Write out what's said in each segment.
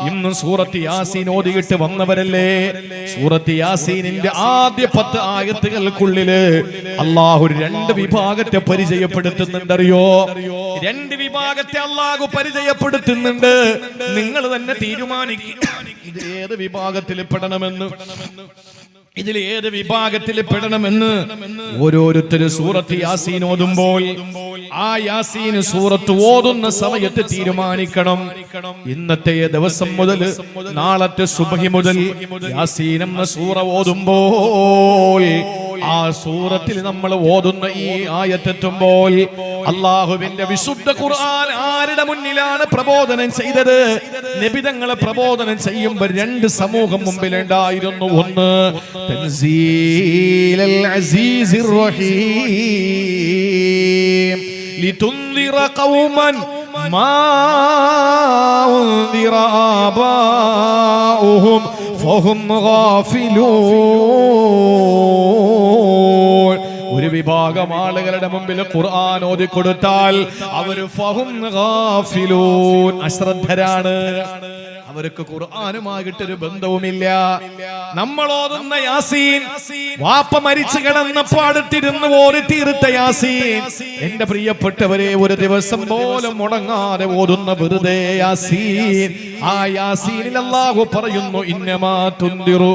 ഇന്ന് സൂറത്ത് യാസീൻ ഓതിയിട്ട് വന്നവരല്ലേ? സൂറത്ത് യാസീനിന്റെ ആദ്യ 10 ആയത്തുകൾക്കുള്ളില് അള്ളാഹു 2 വിഭാഗത്തെ പരിചയപ്പെടുത്തുന്നുണ്ടറിയോ? 2 വിഭാഗത്തെ അള്ളാഹു പരിചയപ്പെടുത്തുന്നുണ്ട്. നിങ്ങൾ തന്നെ തീരുമാനിക്കുക ഇത് ഏത് വിഭാഗത്തിൽ പെടണമെന്ന്, ഇതിൽ ഏത് വിഭാഗത്തിൽ പെടണമെന്ന്. ഓരോരുത്തരും സൂറത്ത് യാസീൻ ഓതുമ്പോൾ ആ യാസീൻ സൂറത്ത് ഓതുന്ന സമയത്ത് തീരുമാനിക്കണം. ഇന്നത്തെ ദിവസം മുതൽ നാളത്തെ സുബഹി മുതൽ യാസീൻ എന്ന സൂറ ഓതുമ്പോൾ ആ സൂറത്തിൽ നമ്മൾ ഓതുന്ന ഈ ആയത്തെത്തുമ്പോൾ അള്ളാഹുവിന്റെ വിശുദ്ധ ഖുർആൻ ആരുടെ മുന്നിലാണ് പ്രബോധനം ചെയ്തത്? നബി തങ്ങളെ പ്രബോധനം ചെയ്യുമ്പോൾ 2 സമൂഹം മുമ്പിലുണ്ടായിരുന്നു. ഒന്ന് തൻസീലൽ അസീസിർ റഹീം ലിതുൻദിറ ഖൗമൻ മാ ഉൻദിറ ആബാഉഹും ഫഹും ഗാഫിലൂൻ. ഒരു വിഭാഗം ആളുകളുടെ മുമ്പിൽ ഖുർആൻ ഓതി കൊടുത്താൽ അവർ ഫഹും ഗാഫിലൂൻ, അശ്രദ്ധരാണ്. അവർക്ക് ഖുർആനുമായിട്ടൊരു ബന്ധവുമില്ല. നമ്മൾ ഓതുന്ന യാസീൻ വാപ്പ മരിച്ചു കിടന്നപ്പോൾ അടുത്തിരുന്ന് ഓതി തീർത്ത യാസീൻ, എന്റെ പ്രിയപ്പെട്ടവരെ, ഒരു ദിവസം പോലും മുടങ്ങാതെ ഓതുന്ന വെറുതെ യാസീൻ. ആ യാസീനിൽ അല്ലാഹു പറയുന്നു ഇന്നമാ തുൻദിറു,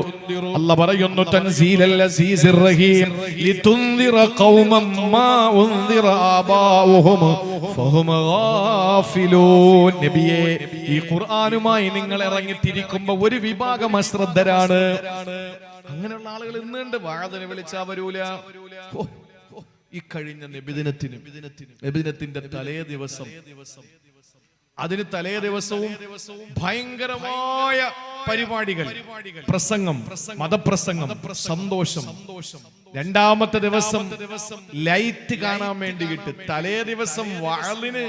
അല്ലാഹു പറയുന്നു തൻസീലൽ അസീസിർ റഹീം ലിതുൻദിറ ഖൗമൻ മാ ഉൻദിറ ആബാഉഹും ഫഹും ഗാഫിലൂൻ. നബിയേ, ഈ ഖുർആനുമായി നിങ്ങൾ ഇറങ്ങിത്തിരിക്കുമ്പോ ഒരു വിഭാഗം അശ്രദ്ധരാണ്. അങ്ങനെയുള്ള ആളുകൾ ഇന്നുണ്ട്. വാഴതിനെ വിളിച്ചാ വരൂല. ഈ കഴിഞ്ഞ നബിദിനത്തിന്റെ തലേ ദിവസം, അതിന് തലേ ദിവസവും ഭയങ്കരമായ പരിപാടികൾ, പ്രസംഗം, മതപ്രസംഗം, സന്തോഷം. രണ്ടാമത്തെ ദിവസം ലൈറ്റ് കാണാൻ വേണ്ടിയിട്ട് തലേ ദിവസം വാളിന്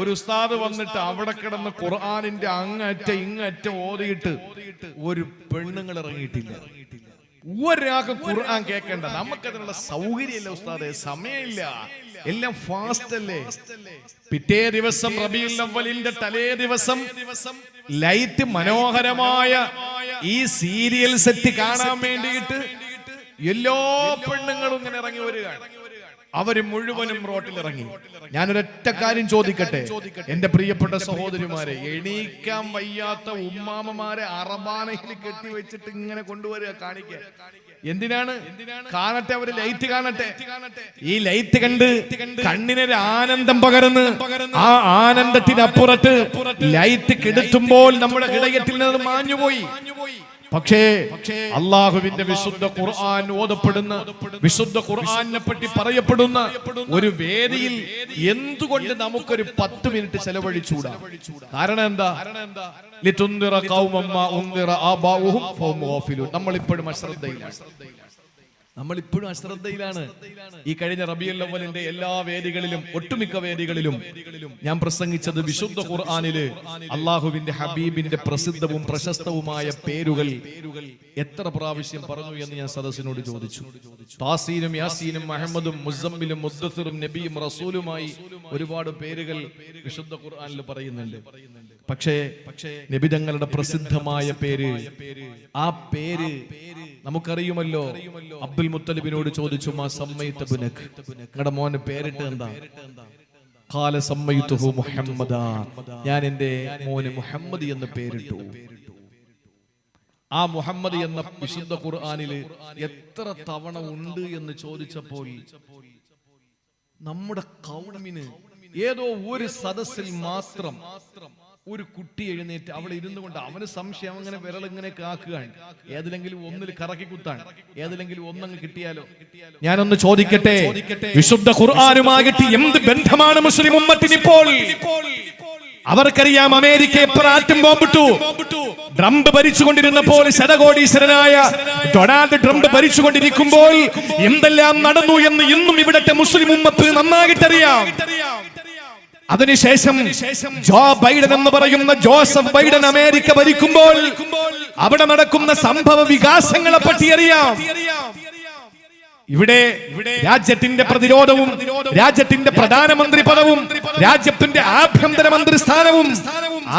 ഒരു ഉസ്താദ് വന്നിട്ട് അവിടെ കിടന്ന് ഖുർആനിന്റെ അങ്ങറ്റ ഇങ്ങറ്റ ഓതിയിട്ട് ഒരു പെണ്ണുങ്ങൾ ഇറങ്ങിയിട്ടില്ല. ഒരാൾക്ക് ഖുർആൻ കേൾക്കേണ്ട. നമുക്കതിനുള്ള സൗകര്യമില്ല ഉസ്താദെ, സമയമില്ല, എല്ലാം ഫാസ്റ്റ് അല്ലേ. പിറ്റേ ദിവസം റബീഉൽ അവ്വലിന്റെ തലേ ദിവസം ലൈറ്റ് മനോഹരമായ ഈ സീരിയൽ സെറ്റ് കാണാൻ വേണ്ടിയിട്ട് എല്ലാ പെണ്ണുങ്ങളും ഇങ്ങനെ ഇറങ്ങി വരികയാണ്. അവര് മുഴുവനും റോട്ടിലിറങ്ങി. ഞാനൊരൊറ്റ കാര്യം ചോദിക്കട്ടെ, എന്റെ പ്രിയപ്പെട്ട സഹോദരിമാരെ, എണീക്കാൻ വയ്യാത്ത ഉമ്മാമമാരെ അറബാനയിൽ കെട്ടിവെച്ചിട്ട് ഇങ്ങനെ കൊണ്ടുവരിക, കാണിക്കുക. എന്തിനാണ്? കാണട്ടെ, അവര് ലൈറ്റ് കാണട്ടെ. ഈ ലൈറ്റ് കണ്ട് കണ്ണിനൊരു ആനന്ദം പകർന്ന് ആ ആനന്ദത്തിനപ്പുറത്ത് ലൈറ്റ് കെടുത്തുമ്പോൾ നമ്മുടെ ഹൃദയത്തിൽ നിന്ന് മാഞ്ഞുപോയി. പക്ഷേ അള്ളാഹുവിന്റെ വിശുദ്ധ ഖുർആൻ ഓതപ്പെടുന്ന, വിശുദ്ധ ഖുർആനെ പറ്റി പറയപ്പെടുന്ന ഒരു വേദിയിൽ എന്തുകൊണ്ട് നമുക്കൊരു 10 മിനിറ്റ് ചെലവഴിച്ചൂടാ? കാരണം എന്താ? ലിതുൻദിറ ഖൗമൻ മാ ഉൻദിറ ആബാഉഹും ഫഹും ഗാഫിലൂൻ. നമ്മളിപ്പോഴും അശ്രദ്ധയിലാണ്. ഈ കഴിഞ്ഞ റബീഉൽ അവ്വലിന്റെ എല്ലാ വേദികളിലും, ഒട്ടുമിക്ക വേദികളിലും ഞാൻ പ്രസംഗിച്ചത് വിശുദ്ധ ഖുർആനില് അള്ളാഹുവിന്റെ ഹബീബിന്റെ പ്രസിദ്ധവും പ്രശസ്തവുമായ പേരുകൾ എത്ര പ്രാവശ്യം പറഞ്ഞു എന്ന് ഞാൻ സദസ്സിനോട് ചോദിച്ചു. താസീനും യാസീനും അഹമ്മദും മുസമ്മിലും മുദ്ദസിറും നബിയും റസൂലുമായി ഒരുപാട് പേരുകൾ വിശുദ്ധ ഖുർആനിൽ പറയുന്നുണ്ട്. പക്ഷേ നബി തങ്ങളുടെ പ്രസിദ്ധമായ പേര്, ആ പേര് നമുക്കറിയുമല്ലോ. അബ്ദുൽ മുത്തലിബിനോട് ചോദിച്ചു, മാ സമ്മൈത ബുനക്, നിങ്ങളുടെ മോന് പേരിട്ട് എന്താ? ഖാല സമ്മൈതുഹു മുഹമ്മദാ, ഞാൻ എന്റെ മോന് മുഹമ്മദ് എന്ന് പേരിട്ടു. ആ മുഹമ്മദ് എന്ന വിശുദ്ധ ഖുർആനില് എത്ര തവണ ഉണ്ട് എന്ന് ചോദിച്ചപ്പോൾ നമ്മുടെ കൗമിന് ഏതോ ഒരു സദസ്സിൽ മാത്രം ഒരു കുട്ടി എഴുന്നേറ്റ് അവൾ ഇരുന്നു കൊണ്ട് അവന് സംശയം, അങ്ങനെ വിരളിങ്ങനെ കാക്കുകയാണ്, ഏതിലെങ്കിലും ഒന്നിൽ കറക്കി കുത്താണ്, ഏതിലെങ്കിലും ഒന്നങ്ങ് കിട്ടിയാലോ. ഞാനൊന്ന് ചോദിക്കട്ടെ, വിശുദ്ധ ഖുർആനുമായിട്ട് എന്ത് ബന്ധമാണ് മുസ്ലിം ഉമ്മത്തിന് ഇപ്പോൾ? അവർക്കറിയാം അമേരിക്ക എപ്പോൾ ആറ്റം ബോംബിട്ടു. ട്രംപ് ഭരിച്ചുകൊണ്ടിരുന്നപ്പോൾ, ശതകോടീശ്വരനായ ഡൊണാൾഡ് ട്രംപ് ഭരിച്ചുകൊണ്ടിരിക്കുമ്പോൾ എന്തെല്ലാം നടന്നു എന്ന് ഇന്നും ഇവിടത്തെ മുസ്ലിം ഉമ്മത്ത് നന്നായിട്ടറിയാം. അതിനുശേഷം ജോ ബൈഡൻ എന്ന് പറയുന്ന ജോസഫ് ബൈഡൻ അമേരിക്ക ഭരിക്കുമ്പോൾ അവിടെ നടക്കുന്ന സംഭവ വികാസങ്ങളെ പറ്റി അറിയാം. ഇവിടെ രാജ്യത്തിന്റെ പ്രതിരോധവും രാജ്യത്തിന്റെ പ്രധാനമന്ത്രി പദവും രാജ്യത്തിന്റെ ആഭ്യന്തരമന്ത്രി സ്ഥാനവും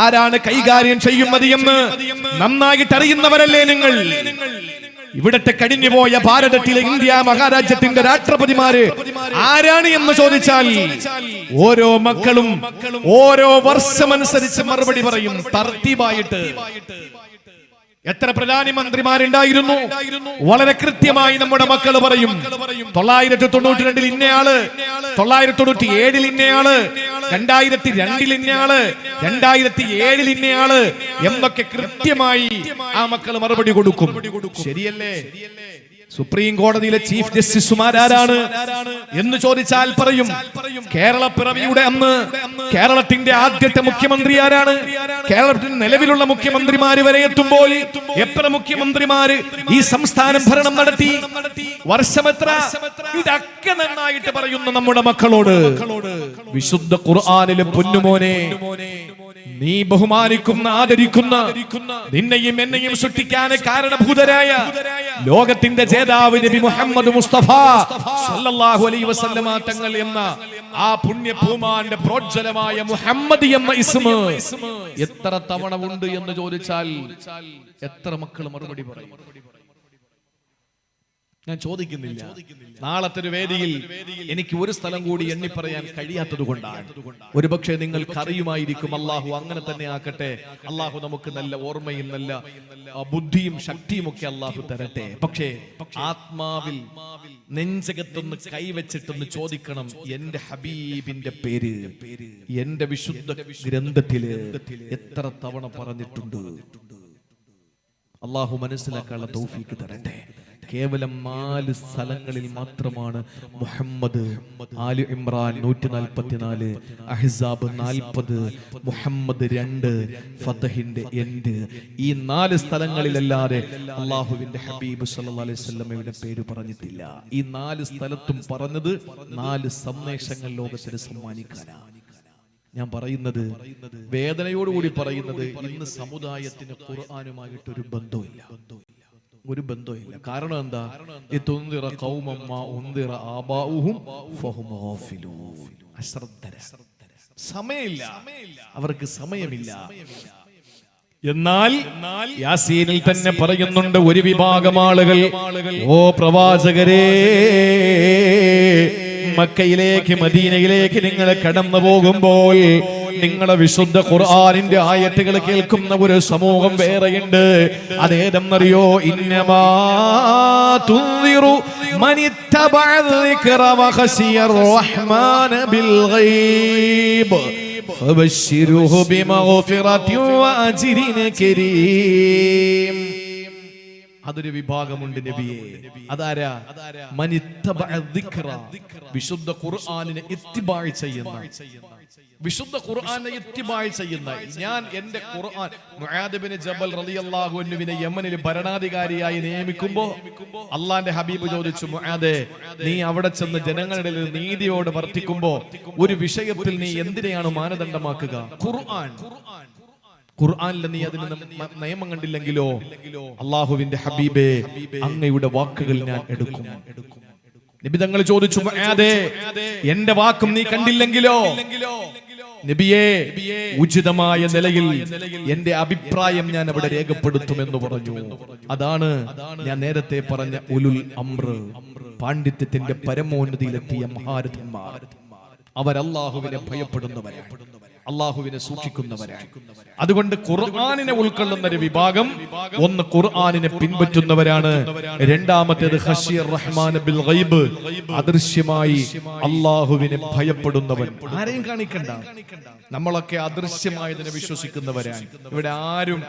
ആരാണ് കൈകാര്യം ചെയ്യുന്നത് എന്ന് നന്നായിട്ട് അറിയുന്നവരല്ലേ നിങ്ങൾ? ഇവിടത്തെ കഴിഞ്ഞുപോയ ഭാരതത്തിലെ ഇന്ത്യ മഹാരാജ്യത്തിന്റെ രാഷ്ട്രപതിമാര് ആരാണ് എന്ന് ചോദിച്ചാൽ ഓരോ മക്കളും ഓരോ വർഷമനുസരിച്ച് മറുപടി പറയും തർത്തീബായിട്ട്. എത്ര പ്രധാനമന്ത്രിമാരുണ്ടായിരുന്നു? വളരെ കൃത്യമായി നമ്മുടെ മക്കൾ പറയും 992 ഇന്നയാള്, 997 ഇന്നയാള്, 2002 ഇന്നയാള്, 2007 ഇന്നയാള് എന്നൊക്കെ കൃത്യമായി ആ മക്കൾ മറുപടി കൊടുക്കും. ശരിയല്ലേ? സുപ്രീം കോടതിയിലെ ചീഫ് ജസ്റ്റിസുമാരാരാണ് എന്ന് ചോദിച്ചാൽ പറയും കേരള പിറവിയുടെ അന്ന് കേരളത്തിന്റെ ആദ്യത്തെ മുഖ്യമന്ത്രി ആരാണ്? കേരളത്തിൽ നിലവിലുള്ള മുഖ്യമന്ത്രിമാര് വരെ എത്തുമ്പോൾ എത്ര മുഖ്യമന്ത്രിമാര് ഈ സംസ്ഥാനം ഭരണം നടത്തി, വർഷമെത്ര, ഇതൊക്കെ നന്നായിട്ട് പറയുന്നു നമ്മുടെ മക്കളോട്. വിശുദ്ധ ഖുർആനിലെ പൊന്നുമോനെ, നീ ബഹുമാനിക്കുന്ന ആദരിക്കുന്ന നിന്നെയും എന്നെയും സൃഷ്ടിക്കാൻ കാരണഭൂതരായ ലോകത്തിന്റെ ജേതാവ് നബി മുഹമ്മദ് മുസ്തഫ സല്ലല്ലാഹു അലൈഹി വസല്ലമ തങ്ങൾ എന്ന ആ പുണ്യഭൂമാന്റെ പ്രോജ്വലമായ മുഹമ്മദ് എന്ന ഇസ്മ എത്ര തവണ ഉണ്ട് എന്ന് ചോദിച്ചാൽ എത്ര മക്കൾ മറുപടി പറയും? ഞാൻ ചോദിക്കുന്നില്ല. നാളത്തെ ഒരു വേദിയിൽ എനിക്ക് ഒരു സ്ഥലം കൂടി എണ്ണി പറയാൻ കഴിയാത്തത് കൊണ്ടാണ്. ഒരുപക്ഷെ നിങ്ങൾക്ക് അറിയുമായിരിക്കും. അള്ളാഹു അങ്ങനെ തന്നെ ആക്കട്ടെ. അള്ളാഹു നമുക്ക് നല്ല ഓർമ്മയും നല്ല ബുദ്ധിയും ശക്തിയും ഒക്കെ അള്ളാഹു തരട്ടെ. പക്ഷേ ആത്മാവിൽ നെഞ്ചകത്തൊന്ന് കൈവച്ചിട്ടൊന്ന് ചോദിക്കണം, എന്റെ ഹബീബിന്റെ പേര് എന്റെ വിശുദ്ധ ഗ്രന്ഥത്തില് എത്ര തവണ പറഞ്ഞിട്ടുണ്ട്? അള്ളാഹു മനസ്സിലാക്കാനുള്ള തൗഫീക്ക് തരട്ടെ. കേവലം 4 സ്ഥലങ്ങളിൽ മാത്രമാണ് മുഹമ്മദ്, ആലി ഇമ്രാൻ 144, അഹ്സാബ് 40, മുഹമ്മദ് 2, ഫതഹിന്റെ എൻഡ്, ഈ 4 സ്ഥലങ്ങളിലല്ലാതെ അള്ളാഹുവിന്റെ ഹബീബ് സല്ലല്ലാഹു അലൈഹി വസല്ലമയുടെ പേര് പറഞ്ഞിട്ടില്ല. ഈ 4 സ്ഥലത്തും പറഞ്ഞത് 4 സന്ദേശങ്ങൾ ലോകത്തിന് സമ്മാനിക്കാനാണ്. ഞാൻ പറയുന്നത്, വേദനയോടുകൂടി പറയുന്നത്, ഇന്ന് സമുദായത്തിന് ഖുർആനുമായിട്ടൊരു ബന്ധമില്ല, ഒരു ബന്ധമില്ല. കാരണം എന്താ? സമയമില്ല, അവർക്ക് സമയമില്ല. എന്നാൽ യാസീനിൽ തന്നെ പറയുന്നുണ്ട്, ഒരു വിഭാഗം ആളുകൾ, ഓ പ്രവാചകരേ, മക്കയിലേക്ക് മദീനയിലേക്ക് നിങ്ങൾ കടന്നു പോകുമ്പോൾ നിങ്ങളെ വിശുദ്ധ ഖുർആനിന്റെ ആയത്തുകൾ കേൾക്കുന്ന ഒരു സമൂഹം വേറെയുണ്ട്. അതേതെന്നറിയോ? ഇന്നമാ തുൻദിറു മനിത്തബഅ ദിക്റ വഖശിയർ റഹ്മാന ബിൽ ഗൈബ് ഫബശ്ശിറുഹു ബിമഗ്ഫിറതിൻ വഅജ്രിൻ കരീം. അതൊരു വിഭാഗമുണ്ട് നബിയെ. അതാരാ? മനിത്തബഅ ദിക്റ, വിശുദ്ധ ഖുർആനിനെ ഇത്തിബാഅ് ചെയ്യുന്ന, വിശുദ്ധ ഖുർആനെ ഇത്തിബാഅ് ചെയ്യുന്ന. ഞാൻ എന്റെ ഖുർആൻ, മുആദ് ബിൻ ജബൽ റളിയല്ലാഹു അൻഹുവിനെ യമനിൽ ഭരണാധികാരിയായി നിയമിക്കുമ്പോൾ അള്ളാന്റെ ഹബീബ് ചോദിച്ചു, മുആദേ, നീ അവിടെ ചെന്ന് ജനങ്ങളുടെ നീതിയോട് വർത്തിക്കുമ്പോൾ ഒരു വിഷയത്തിൽ നീ എന്തിനെയാണ് മാനദണ്ഡമാക്കുക? ഖുർആൻ. ഖുർആനിൽ നീ അതിന് നിയമം കണ്ടില്ലെങ്കിലോ അള്ളാഹുവിന്റെ ഹബീബേ, അങ്ങയുടെ വാക്കുകൾ ഞാൻ എടുക്കും. നബി തങ്ങൾ ചോദിച്ചു, മുആദേ, എന്റെ വാക്കും നീ കണ്ടില്ലെങ്കിലോ? നബിയെ, ഉചിതമായ നിലയിൽ എന്റെ അഭിപ്രായം ഞാൻ അവിടെ രേഖപ്പെടുത്തുമെന്ന് പറഞ്ഞു. അതാണ് ഞാൻ നേരത്തെ പറഞ്ഞ ഉലുൽ അംർ, പാണ്ഡിത്യത്തിന്റെ പരമോന്നതിയിലെത്തിയ മഹാരഥന്മാർ. അവർ അല്ലാഹുവിനെ ഭയപ്പെടുന്നവരാണ്, അല്ലാഹുവിനെ സൂക്ഷിക്കുന്നവരാണ്. അതുകൊണ്ട് ഖുർആനിനെ ഉൾക്കൊള്ളുന്ന ഒരു വിഭാഗം, ഒന്ന് ഖുർആനിനെ പിൻപറ്റുന്നവരാണ്, രണ്ടാമത്തേത് ഖശിയർ റഹ്മാൻ ബിൽ ഗൈബ്, അദൃശ്യമായി അല്ലാഹുവിനെ ഭയപ്പെടുന്നവൻ. ആരെയും കാണിക്കണ്ട, നമ്മളൊക്കെ അദൃശ്യമായതിനെ വിശ്വസിക്കുന്നവരാണ്. ഇവിടെ ആരും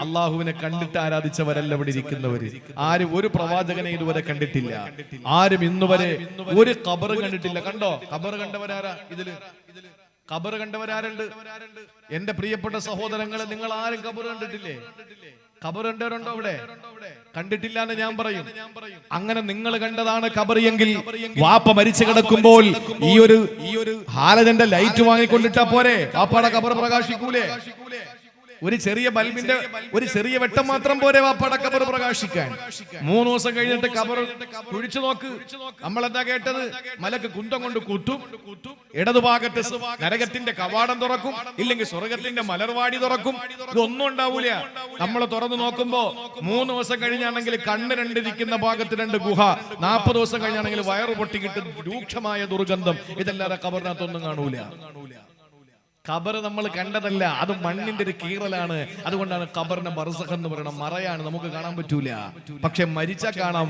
അള്ളാഹുവിനെ കണ്ടിട്ട് ആരാധിച്ചവരല്ല ഇവിടെ ഇരിക്കുന്നവര്. ആരും ഒരു പ്രവാചകനെ ഇതുവരെ കണ്ടിട്ടില്ല. ആരും ഇന്നുവരെ ഒരു ഖബർ കണ്ടിട്ടില്ല. കണ്ടോ? ഖബർ കണ്ടവരാരാ ഇതില്? ഖബർ കണ്ടവരാരുണ്ട്? എന്റെ പ്രിയപ്പെട്ട സഹോദരങ്ങളെ, നിങ്ങൾ ആരും ഖബർ കണ്ടിട്ടില്ലേ? ഖബർ കണ്ടവരുണ്ടോ ഇവിടെ? കണ്ടിട്ടില്ല എന്ന് ഞാൻ പറയും. അങ്ങനെ നിങ്ങൾ കണ്ടതാണ് ഖബർ എങ്കിൽ, വാപ്പ മരിച്ചു കിടക്കുമ്പോൾ ഈ ഒരു ഹാലജന്റെ ലൈറ്റ് വാങ്ങിക്കൊണ്ടിട്ടാ പോരെ? വാപ്പയുടെ ഖബർ പ്രകാശിക്കൂലേ? ഒരു ചെറിയ ബൽബിന്റെ ഒരു ചെറിയ വെട്ടം മാത്രം പോരെ വാപ്പാടെ ഖബർ പ്രകാശിക്കാൻ. 3 ദിവസം കഴിഞ്ഞിട്ട് ഖബർ കുഴിച്ചു നോക്ക്. നമ്മൾ എന്താ കേട്ടത്? മലക്ക് കുന്തം കൊണ്ട് കുത്തും, ഇടതുഭാഗത്ത് നരകത്തിന്റെ കവാടം തുറക്കും, ഇല്ലെങ്കിൽ സ്വർഗത്തിന്റെ മലർവാടി തുറക്കും. ഇതൊന്നും ഉണ്ടാവൂല. നമ്മൾ തുറന്നു നോക്കുമ്പോ 3 ദിവസം കഴിഞ്ഞാണെങ്കിൽ കണ്ണ് രണ്ടിരിക്കുന്ന ഭാഗത്ത് 2 ഗുഹ, 40 ദിവസം കഴിഞ്ഞാണെങ്കിൽ വയറു പൊട്ടിക്കിട്ട് രൂക്ഷമായ ദുർഗന്ധം. ഇതല്ലാതെ ഖബറിനകത്തൊന്നും കാണൂല. ഖബർ നമ്മൾ കണ്ടതല്ല, അത് മണ്ണിന്റെ ഒരു കീറലാണ്. അതുകൊണ്ടാണ് ഖബറിനെ ബർസഖ് എന്ന് പറയുന്നത്. മറയാണ്, നമുക്ക് കാണാൻ പറ്റൂല. പക്ഷെ മരിച്ചാൽ കാണാം.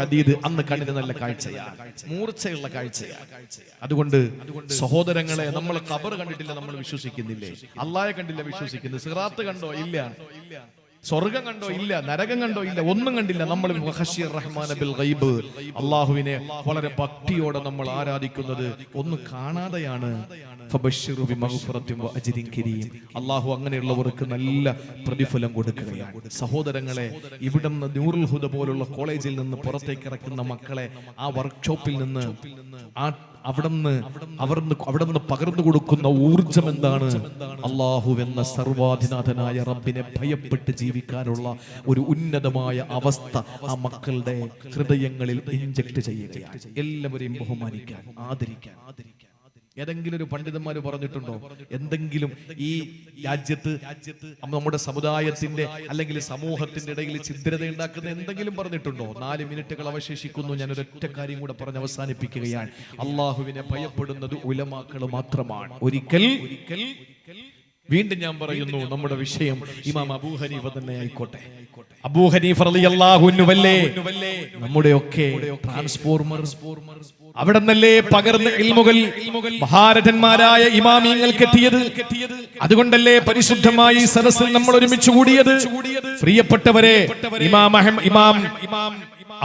ഹദീദ്, അന്ന് കണ്ണിന് നല്ല കാഴ്ചയാണ്, മൂർച്ചയുള്ള കാഴ്ചയാണ്. അതുകൊണ്ട് സഹോദരങ്ങളെ, നമ്മൾ ഖബർ കണ്ടിട്ടില്ല, നമ്മൾ വിശ്വസിക്കുന്നില്ലേ? അള്ളാഹയെ കണ്ടില്ല, വിശ്വസിക്കുന്നു. സിറാത്ത് കണ്ടോ? ഇല്ല. സ്വർഗം കണ്ടോ? ഇല്ല. നരകം കണ്ടോ? ഇല്ല. ഒന്നും കണ്ടില്ല. നമ്മൾ അള്ളാഹുവിനെ വളരെ ഭക്തിയോടെ നമ്മൾ ആരാധിക്കുന്നത് ഒന്നും കാണാതെയാണ്. അള്ളാഹു അങ്ങനെയുള്ളവർക്ക് നല്ല പ്രതിഫലം കൊടുക്കുകയാണ്. സഹോദരങ്ങളെ, ഇവിടുന്ന് നൂറുൽ ഹുദ പോലുള്ള കോളേജിൽ നിന്ന് പുറത്തേക്ക് ഇറക്കുന്ന മക്കളെ ആ വർക്ക്ഷോപ്പിൽ നിന്ന് അവിടുന്ന് പകർന്നു കൊടുക്കുന്ന ഊർജം എന്താണ്? അള്ളാഹു എന്ന സർവാധിനാഥനായ റബ്ബിനെ ഭയപ്പെട്ട് ജീവിക്കാനുള്ള ഒരു ഉന്നതമായ അവസ്ഥ ആ മക്കളുടെ ഹൃദയങ്ങളിൽ ഇൻജക്ട് ചെയ്യുകയാണ്. എല്ലാവരെയും ബഹുമാനിക്കാൻ, ആദരിക്കാൻ. ഏതെങ്കിലും ഒരു പണ്ഡിതന്മാര് പറഞ്ഞിട്ടുണ്ടോ? എന്തെങ്കിലും ഈ രാജ്യത്ത് നമ്മുടെ സമുദായത്തിന്റെ അല്ലെങ്കിൽ സമൂഹത്തിന്റെ ഇടയിൽ ഛിദ്രത ഉണ്ടാക്കുന്ന എന്തെങ്കിലും പറഞ്ഞിട്ടുണ്ടോ? 4 മിനിറ്റുകൾ അവശേഷിക്കുന്നു. ഞാൻ ഒരൊറ്റ കാര്യം കൂടെ പറഞ്ഞ് അവസാനിപ്പിക്കുകയാണ്. അള്ളാഹുവിനെ ഭയപ്പെടുന്നത് ഉലമാക്കൾ മാത്രമാണ്. ഒരിക്കൽ വീണ്ടും ഞാൻ പറയുന്നു, നമ്മുടെ വിഷയം ഇമാം അബൂ ഹനീഫ തന്നെ ആയിക്കോട്ടെ. അബൂ ഹനീഫ റളിയല്ലാഹു അൻഹു വല്ലേ നമ്മുടെയൊക്കെ ട്രാൻസ്ഫോർമർ. അവിടെ നിന്നല്ലേ പകർന്ന ഇൽമുകൾ മഹാരഥന്മാരായ ഇമാമിയങ്ങൾക്ക് എത്തിയത്. അതുകൊണ്ടല്ലേ പരിശുദ്ധമായി സദസ്സിൽ നമ്മൾ ഒരുമിച്ച് കൂടിയത്. പ്രിയപ്പെട്ടവരെ, ഇമാം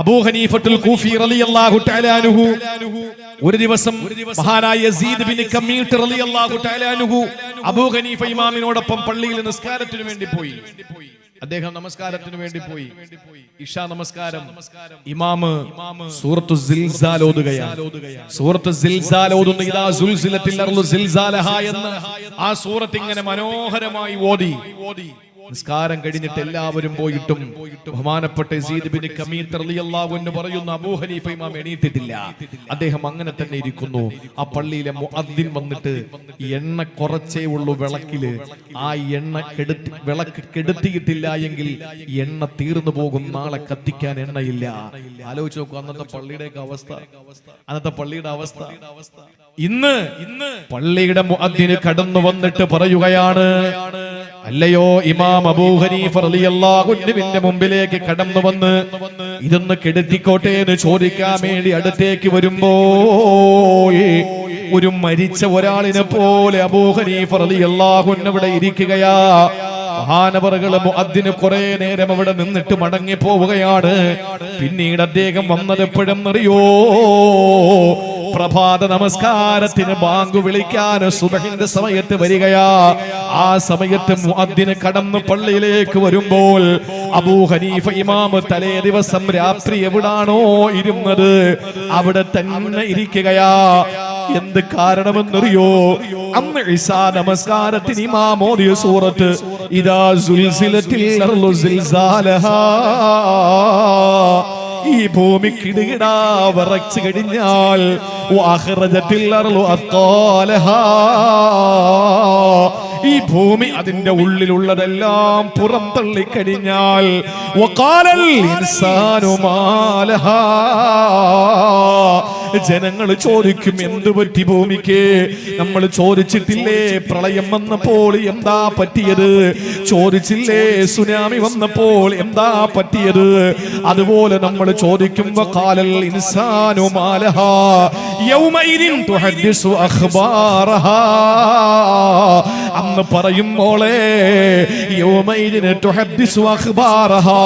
അബൂ ഹനീഫത്തുൽ കൂഫി റളിയല്ലാഹു തആല അൻഹു ഒരു ദിവസം മഹാനായ യസീദ് ബിൻ കമീത്ത് റളിയല്ലാഹു തആല അൻഹു അബൂ ഹനീഫ ഇമാമിനോടൊപ്പം പള്ളിയിൽ നിസ്കാരത്തിന് വേണ്ടി പോയി. അദ്ദേഹം നമസ്കാരത്തിന് വേണ്ടി പോയി. ഇശാ നമസ്കാരം. ഇമാമ് സൂറത്തു സിൽസാൽ ഓതുകയാണ്. സൂറത്തു സിൽസാൽ ഓതുന്ന ഇദാ സുൽസിലത്തിൽ അർളു സിൽസാലഹാ എന്ന ആ സൂറത്ത് ഇങ്ങനെ മനോഹരമായി ഓതി. നിസ്കാരം കഴിഞ്ഞിട്ട് എല്ലാവരും പോയിട്ടും ബഹുമാനപ്പെട്ട യസീദ് ബിൻ കമീത്ത് റളിയല്ലാഹു അൻഹു പറയുന്നു, അബൂ ഹനീഫ ഇമാം എണീറ്റിട്ടില്ല. അദ്ദേഹം അങ്ങനെ തന്നെ ഇരിക്കുന്നു. ആ പള്ളിയിലെ മുഅദ്ദിൻ വന്നിട്ട് എണ്ണ കുറച്ചേ ഉള്ളൂ വിളക്കില്. ആ വിളക്ക് കെടുത്തിയിട്ടില്ല എങ്കിൽ എണ്ണ തീർന്നു പോകും. നാളെ കത്തിക്കാൻ എണ്ണയില്ല. ആലോചിച്ച് നോക്കൂ അന്നത്തെ പള്ളിയുടെ അവസ്ഥ. അന്നത്തെ പള്ളിയുടെ അവസ്ഥ. ഇന്ന് പള്ളിയുടെ മുഅദ്ദിൻ കടന്നു വന്നിട്ട് പറയുകയാണ്, അല്ലയോ ഇമാം അബൂ ഹനീഫ റളിയല്ലാഹു അൻഹുവിന്റെ മുമ്പിലേക്ക് കടന്നു വന്ന് ഇതൊന്ന് കെടുത്തിക്കോട്ടെ എന്ന് ചോദിക്കാൻ വേണ്ടി അടുത്തേക്ക് വരുമ്പോൾ ഒരു മരിച്ച ഒരാളിനെ പോലെ അബൂ ഹനീഫ റളിയല്ലാഹു അൻഹു ഇവിടെ ഇരിക്കുകയാ. മഹാനവറുകള് മുഅദ്ദിന് കുറെ നേരം അവിടെ നിന്നിട്ട് മടങ്ങി പോവുകയാണ്. പിന്നീട് അദ്ദേഹം വന്നത് എപ്പോഴെന്നറിയോ? പ്രഭാത നമസ്കാരത്തിന് ബാങ്ക് വിളിക്കാൻ സുബഹിന്റെ സമയത്ത് വരികയാ. ആ സമയത്ത് മുഅദ്ദിന് കടന്ന് പള്ളിയിലേക്ക് വരുമ്പോൾ അബൂ ഹനീഫ ഇമാം തലേ ദിവസം രാത്രി എവിടാണോ ഇരുന്നത് അവിടെ തന്നെ ഇരിക്കുകയാ. എന്ത് കാരണമെന്നറിയോ? അന്ന് ഇശാ നമസ്കാരത്തിന് ഇമാം ഓതിയ സൂറത്ത് ഇദാ സുൽസിലത്തിൽ അർളു സിൽസാലഹാ. ഈ ഭൂമി കിടുകിടാ വിറച്ചു കഴിഞ്ഞാൽ ഈ ഭൂമി അതിന്റെ ഉള്ളിലുള്ളതെല്ലാം പുറം തള്ളിക്കഴിഞ്ഞാൽ ജനങ്ങൾ ചോദിക്കും, എന്തു പറ്റി ഭൂമിക്ക്? നമ്മൾ ചോദിച്ചിട്ടില്ലേ പ്രളയം വന്നപ്പോൾ എന്താ പറ്റിയത്? ചോദിച്ചില്ലേ സുനാമി വന്നപ്പോൾ എന്താ പറ്റിയത്? അതുപോലെ നമ്മൾ ചോദിക്കും, വഖാലൽ ഇൻസാനു മാലഹാ യൗമൈദിൻ തുഹദ്ദിസു അഖ്ബാറഹാ. അന്ന് പറയും മോളെ, യൗമൈദിൻ തുഹദ്ദിസു അഖ്ബാറഹാ,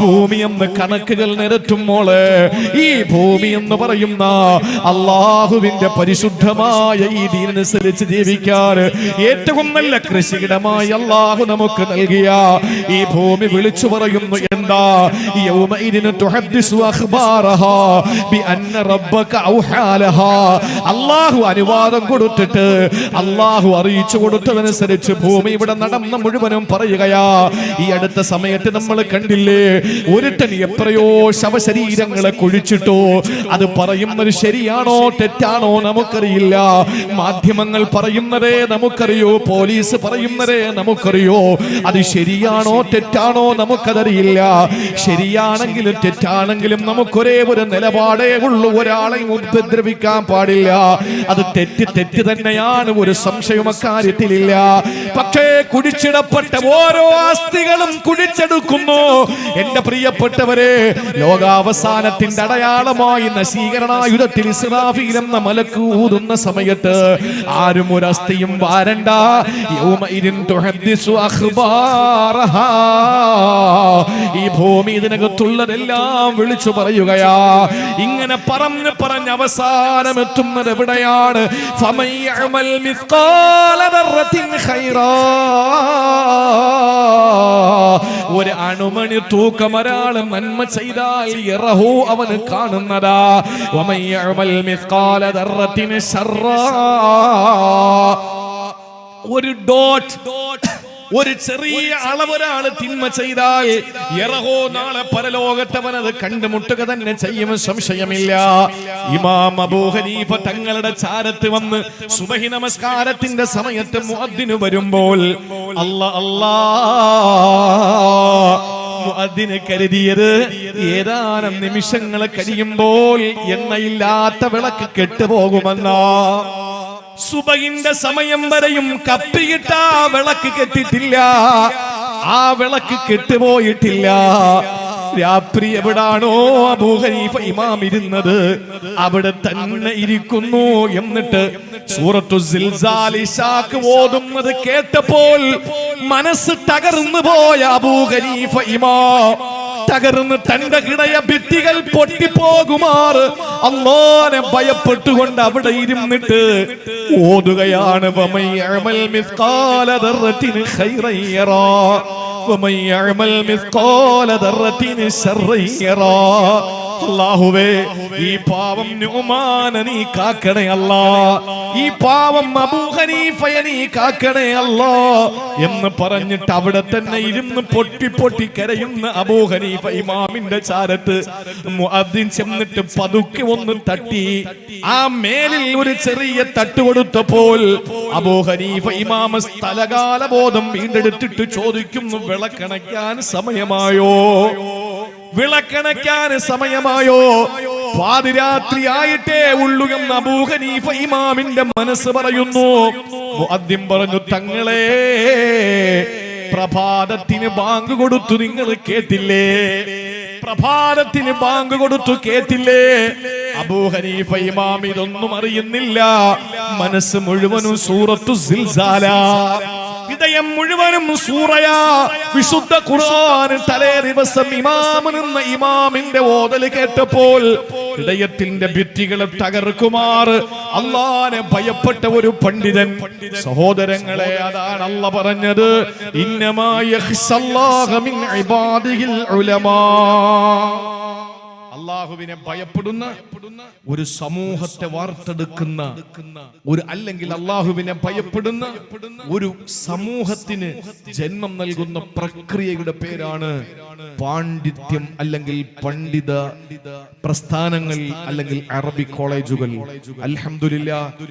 ഭൂമി എന്ന് കണക്കുകൾ നിരത്തും മോളെ. ഈ ഭൂമി എന്ന് പറയുന്ന അള്ളാഹുവിന്റെ പരിശുദ്ധമായ ഈ ദീനനുസരിച്ച് ജീവിക്കാൻ ഏറ്റവും നല്ല കൃഷിയിടമായി അള്ളാഹു നമുക്ക് നൽകിയ ഈ ഭൂമി വിളിച്ചു പറയുന്നു. എന്താ? യൗമഇദിൻ തുഹദ്ദിസു അഖ്ബാറഹാ ബിഅന്ന റബ്ബക ഔഹാലഹാ. അല്ലാഹു അനുവാദം കൊടുത്തിട്ട് അല്ലാഹു അറിയിച്ചു കൊടുത്തതനുസരിച്ച് ഭൂമി ഇവിടെ നടന്ന മുഴുവനും പറയുകയാ. ഈ അടുത്ത സമയത്ത് നമ്മൾ കണ്ടില്ലേ, ഒരുത്തൻ എത്രയോ ശവശരീരങ്ങളെ കുഴിച്ചിട്ടോ. അത് പറയുന്നത് ശരിയാണോ തെറ്റാണോ നമുക്കറിയില്ല. മാധ്യമങ്ങൾ പറയുന്നതേ നമുക്കറിയോ, പോലീസ് പറയുന്നതേ നമുക്കറിയോ. അത് ശരിയാണോ തെറ്റാണോ നമുക്കതറിയില്ല. ശരിയാണെങ്കിലും തെറ്റാണെങ്കിലും നമുക്കൊരേ ഒരു നിലപാടേ ഉള്ളൂ, ഒരാളെയും ഉപദ്രവിക്കാൻ പാടില്ല. അത് തെറ്റ് തന്നെയാണ്, ഒരു സംശയം അക്കാര്യത്തിലില്ല. പക്ഷേ കുഴിച്ചിടപ്പെട്ട ഓരോ അസ്ഥികളും കുഴിച്ചെടുക്കുന്നു. എന്റെ പ്രിയപ്പെട്ടവരെ, ലോകാവസാനത്തിന്റെ അടയാളമായി നശീകരണായുധത്തിൽ ഇസ്രാഫീൽ എന്ന മലക്ക് ഊതുന്ന സമയത്ത് ആരും ഒരു അസ്ഥിയും വാരണ്ട. യൗമഇദിൻ തുഹദ്ദിസു അഖ്ബാറഹാ. ഈ ഭൂമി ഇതിനകത്തുള്ളതെല്ലാം വിളിച്ചു പറയുകയാ. ഇങ്ങനെ പറഞ്ഞ് അവസാനം എത്തുന്നത് എവിടെയാണ്? ഫമൻ യഅമൽ മിസ്ഖാല ദർറത്തിൻ ഖൈറാ. ഒരു അണുമണി തൂക്കം ഒരാൾ നന്മ ചെയ്താൽ യറഹു, അവന് കാണുന്നതാ. വമൻ യഅമൽ മിസ്ഖാല ദർറത്തിൻ ശർറാ. ഒരു ഡോട്ട്, ഒരു ചെറിയ അളവൊരാള് തിന്മ ചെയ്താൽ യറഹോ, നാളെ പരലോകത്തവൻ അത് കണ്ടുമുട്ടുക തന്നെ ചെയ്യും, സംശയമില്ല. ഇമാം അബൂ ഹനീഫ തങ്ങളുടെ ചാരത്ത് വന്ന് സുബഹി നമസ്കാരത്തിന്റെ സമയത്ത് മുഅദ്ദിന് വരുമ്പോൾ മുഅദ്ദിന് കരുതിയത് ഏതാനും നിമിഷങ്ങൾ കഴിയുമ്പോൾ എണ്ണയില്ലാത്ത വിളക്ക് കെട്ടുപോകുമെന്നാ. സുബഹിന്റെ സമയം വരെയും കപ്പിയിട്ട വിളക്ക് കെട്ടിട്ടില്ല, ആ വിളക്ക് കെട്ടുപോയിട്ടില്ല. രാത്രി എവിടാണോ അബൂ ഹനീഫ ഇമാം ഇരുന്നത് അവിടെ തന്നെ ഇരിക്കുന്നു. എന്നിട്ട് സൂറത്തു സിൽസാൽ ഇശാക്ക് ഓതുന്നത് കേട്ടപ്പോൾ മനസ്സ് തകർന്നു പോയ അബൂ ഹനീഫ ഇമാം തകർന്ന് തന്റെ ഹൃദയ ഭിത്തികൾ പൊട്ടിപ്പോകുമാറ് അല്ലാഹുവിനെ ഭയപ്പെട്ടുകൊണ്ട് അവിടെ ഇരുന്നിട്ട് ഓതുകയാണ്. വമൻ യഅമൽ മിസ്ഖാല ദർറത്തിൻ ഖൈറൻ യറാ വമൻ യഅമൽ മിസ്ഖാല ദർറത്തിൻ ശർറൻ യറാ. അല്ലാഹുവേ, ഈ പാവം നുഅ്മാനെ നീ കാക്കണേ അല്ലാ, ഈ പാവം അബൂ ഹനീഫയെ നീ കാക്കണേ അല്ലാ എന്ന് പറഞ്ഞിട്ട് അവിടെ തന്നെ ഇരുന്ന് പൊട്ടി കരയുന്ന അബൂ ഹനീഫ ഇമാമിന്റെ ചാരത്ത് മുഅദ്ദിൻ ചെന്നിട്ട് പതുക്കെ ഒന്ന് തട്ടി. ആ മേലിൽ ഒരു ചെറിയ തട്ട് കൊടുത്തപ്പോൾ അബൂ ഹനീഫ ഇമാം സ്ഥലകാല ബോധം വീണ്ടെടുത്തിട്ട് ചോദിക്കുന്നു, വിളക്കണയ്ക്കാൻ സമയമായോ? വിളക്കണയ്ക്കാൻ സമയമായോ? പാതിരാത്രി ആയിട്ടേ ഉള്ളൂ എന്ന് അബൂ ഹനീഫ ഇമാമിന്റെ മനസ്സ് പറയുന്നു. മുഅദ്ദിൻ പറഞ്ഞു, തങ്ങളെ പ്രഭാതത്തിന് ബാങ്ക് കൊടുത്തു, നിങ്ങൾ കേട്ടില്ലേ? പ്രഭാതത്തിന് ബാങ്ക് കൊടുത്തു, കേട്ടില്ലേ? അബൂ ഹനീഫ ഇമാം ഇതൊന്നും അറിയുന്നില്ല. മനസ്സ് മുഴുവനും സൂറത്തു സിൽസാല, ഹൃദയം മുഴുവനും സൂറയാ. വിശുദ്ധ ഖുർആൻ തലേ ദിവസം ഇമാം എന്ന ഇമാമിന്റെ ഓതൽ കേട്ടപ്പോൾ ഹൃദയത്തിന്റെ ഭിത്തികളെ തകർക്കുമാറ് അല്ലാഹുവിനെ ഭയപ്പെട്ട ഒരു പണ്ഡിതൻ. സഹോദരങ്ങളെ, അതാണ് അല്ലാഹ് പറഞ്ഞത്, ഇന്നമാ യഖ്ശല്ലാഹ മിൻ ഇബാദിഹിൽ ഉലമാ. അല്ലാഹുവിനെ ഭയപ്പെടുന്ന ഒരു സമൂഹത്തെ വാർത്തെടുക്കുന്ന ഒരു, അല്ലെങ്കിൽ അല്ലാഹുവിനെ ഭയപ്പെടുന്ന ഒരു സമൂഹത്തിന് ജന്മം നൽകുന്ന പ്രക്രിയയുടെ പേരാണ് പാണ്ഡിത്യം, അല്ലെങ്കിൽ പണ്ഡിത പ്രസ്ഥാനങ്ങൾ, അല്ലെങ്കിൽ അറബി കോളേജുകൾ. അൽഹംദുലില്ലാഹ്.